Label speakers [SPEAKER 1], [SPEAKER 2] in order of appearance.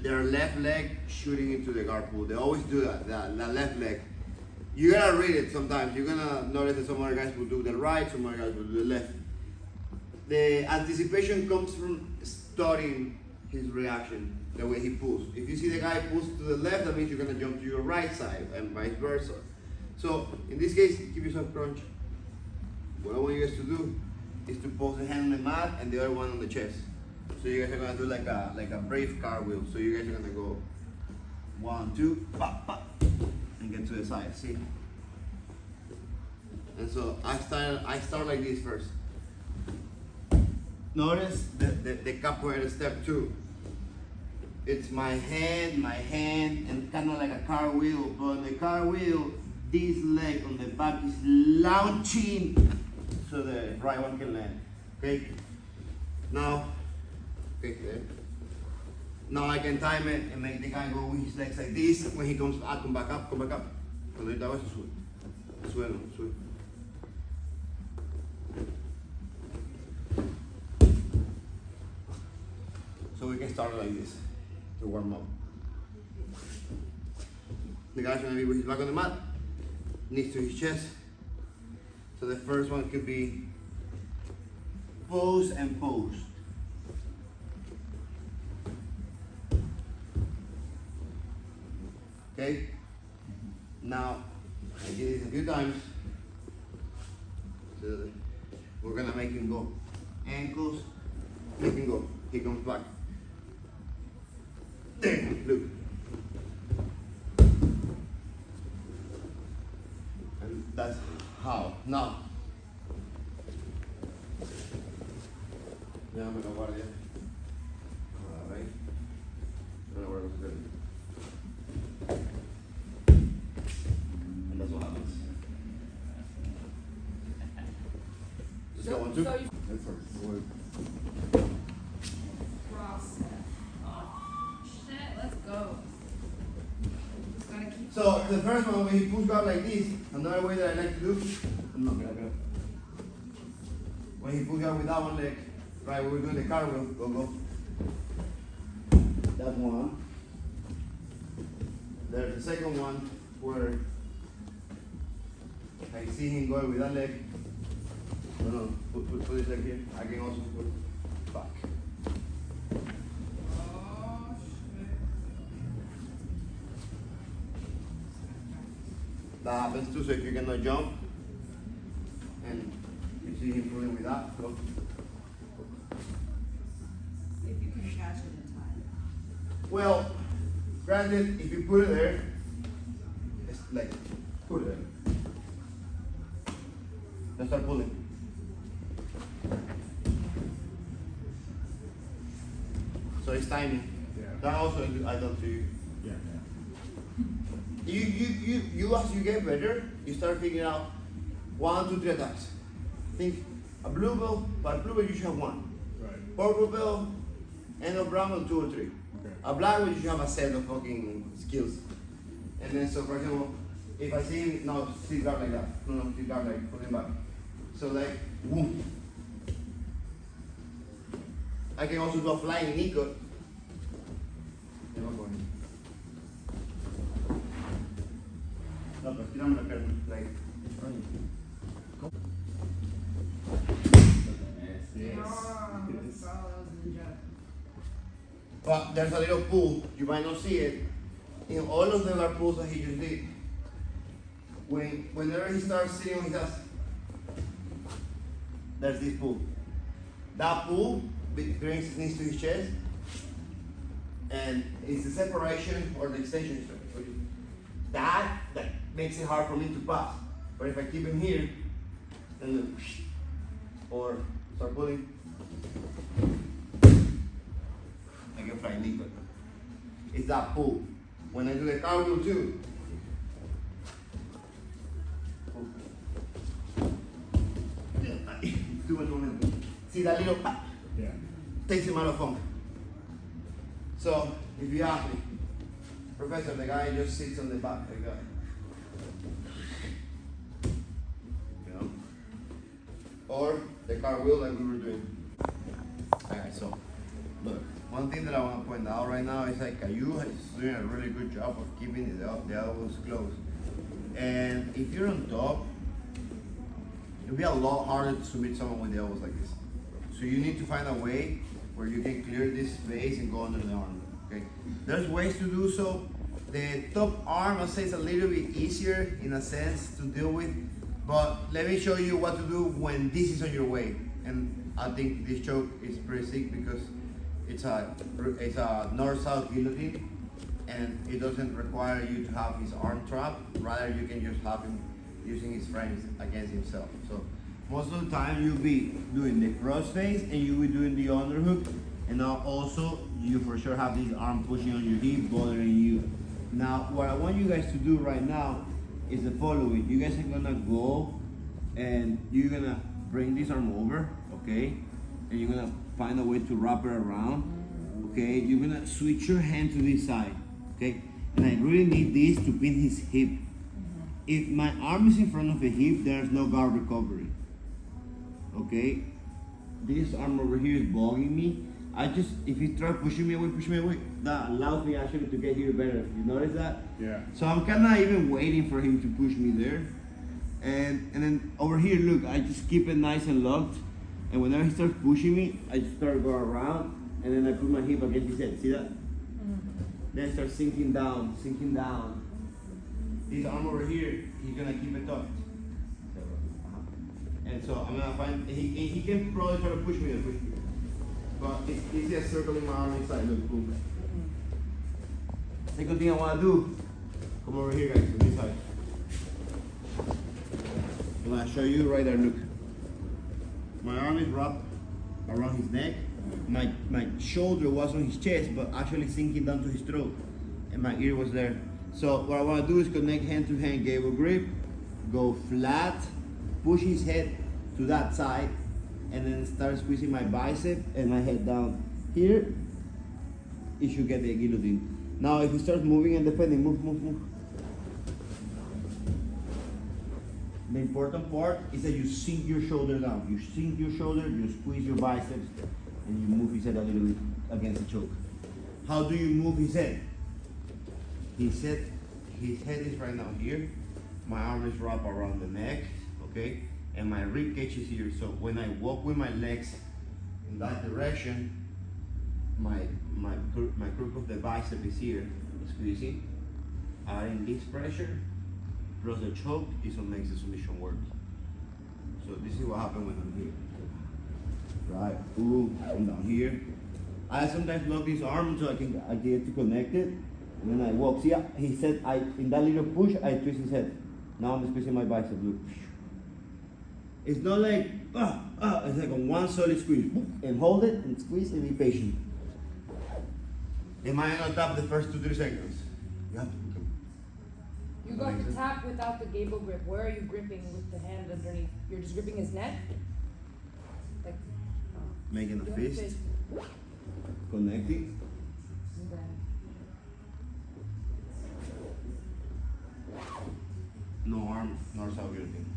[SPEAKER 1] their left leg shooting into the guard pull. They always do that, the left leg. You gotta read it sometimes. You're gonna notice that some other guys will do the right, some other guys will do the left. The anticipation comes from studying his reaction, the way he pulls. If you see the guy pulls to the left, that means you're gonna jump to your right side and vice versa. So in this case, keep yourself crunch. What I want you guys to do is to pose the hand on the mat and the other one on the chest. So you guys are gonna do like a brave cartwheel. So you guys are gonna go 1, 2, pop, pop, and get to the side. See? And so I start like this first. Notice the capoeira step 2. It's my hand, and kind of like a cartwheel. But on the cartwheel, this leg on the back is launching so the right one can land. Okay? Now, okay, there. Now I can time it and make the guy go with his legs like this. When he comes back, come back up, come back up. Cuando ahorita vas a subir. Suelo, sube. So we can start like this to warm up. The guy's gonna be with his back on the mat, knees to his chest. So the first one could be pose and pose. Okay? Now, I did this a few times. So we're gonna make him go. Ankles, make him go. He comes back. There, look. And that's how. Now, déjame la guardia. Alright. Ahora voy a hacer. And that's what happens. Just go 1, 2. That's first. So the first one, when he pulls out like this, another way that I like to do, when he pulls out with that one leg, right, we're doing the cartwheel, go. That's one. There's the second one where I see him going with that leg. No, put this leg here. I can also put back. That happens too, so if you cannot jump and you see him pulling with that, go.
[SPEAKER 2] See if you can catch it in time.
[SPEAKER 1] Well, granted, if you put it there, it's like, put it there. Then start pulling. So it's timing.
[SPEAKER 3] Yeah.
[SPEAKER 1] That also I done to you.
[SPEAKER 3] Yeah.
[SPEAKER 1] You as you get better, you start figuring out 1, 2, 3 attacks. Think a blue belt, but blue belt you should have 1.
[SPEAKER 3] Right.
[SPEAKER 1] Purple belt, and a brown belt 2 or 3.
[SPEAKER 3] Okay.
[SPEAKER 1] A black belt you should have a set of fucking skills. And then so for example, if I see him, no, sit guard like that. No, sit guard like, put him back. So like, whoom. I can also do a flying knee cut. No, pero tírame la pierna, like. But there's a little pull, you might not see it. In all of the other pulls that he just did. Whenever he starts sitting on his ass, there's this pull. That pull brings his knees to his chest, and it's the separation or the extension. That makes it hard for me to pass. But if I keep him here, and then, or start pulling, I can fly knee cut. It's that pull. When I do the cartwheel too, do it momento. See that little pop?
[SPEAKER 3] Yeah.
[SPEAKER 1] Takes him out of funk. So if you ask me, Professor, the guy just sits on the back like that. You know? Or the cartwheel like we were doing. Alright, so Look, one thing that I want to point out right now is like Caillou is doing a really good job of keeping the elbows closed. And if you're on top, it'll be a lot harder to submit someone with the elbows like this. So you need to find a way where you can clear this space and go under the arm. Okay. There's ways to do so. The top arm, I'll say, is a little bit easier in a sense to deal with. But let me show you what to do when this is on your way. And I think this choke is pretty sick because it's a north-south guillotine, and it doesn't require you to have his arm trapped. Rather, you can just have him using his frames against himself. So most of the time you'll be doing the cross face and you'll be doing the underhook, and now also you for sure have this arm pushing on your hip, bothering you. Now what I want you guys to do right now is the following. You guys are gonna go and you're gonna bring this arm over, okay? And you're gonna find a way to wrap it around, okay? You're gonna switch your hand to this side, okay? And I really need this to pin his hip. If my arm is in front of the hip, there's no guard recovery, okay? This arm over here is bugging me. If he tries pushing me away, that allows me actually to get here better. You notice that?
[SPEAKER 3] Yeah.
[SPEAKER 1] So I'm kind of even waiting for him to push me there. And then over here, look, I just keep it nice and locked. And whenever he starts pushing me, I just start going around, and then I put my hip against his head. See that? Then I start sinking down. This arm over here, he's gonna keep it tucked. And so I'm gonna find, he can probably try to push me. But it's easier circling my arm inside. Look, boom. Second thing I wanna do, come over here, guys, on this side. I'm gonna show you right there, look. My arm is wrapped around his neck. My shoulder was on his chest, but actually sinking down to his throat. And my ear was there. So what I wanna do is connect hand-to-hand gable grip, go flat, push his head to that side, and then start squeezing my bicep and my head down here. It should get the guillotine. Now if he starts moving and defending, move. The important part is that you sink your shoulder down. You sink your shoulder, you squeeze your biceps, and you move his head a little bit against the choke. How do you move his head? His head is right now here. My arm is wrapped around the neck, okay? And my rib cage is here. So when I walk with my legs in that direction, my crook of the bicep is here, squeezing. Adding this pressure, plus the choke is what makes the submission work. So this is what happens when I'm here. Right, boom, I'm down here. I sometimes lock this arm so I get to connect it. And then I walk. See, he said in that little push, I twist his head. Now I'm squeezing my bicep, look. It's not like, it's like a one solid squeeze. And hold it and squeeze and be patient. Am I gonna tap the first 2-3 seconds? You have to.
[SPEAKER 4] You got the tap without the gable grip. Where are you gripping with the hand underneath? You're just gripping his neck? Like,
[SPEAKER 1] Making a
[SPEAKER 4] you have
[SPEAKER 1] fist. Connecting.
[SPEAKER 4] Okay.
[SPEAKER 1] No arm, north-south guillotine.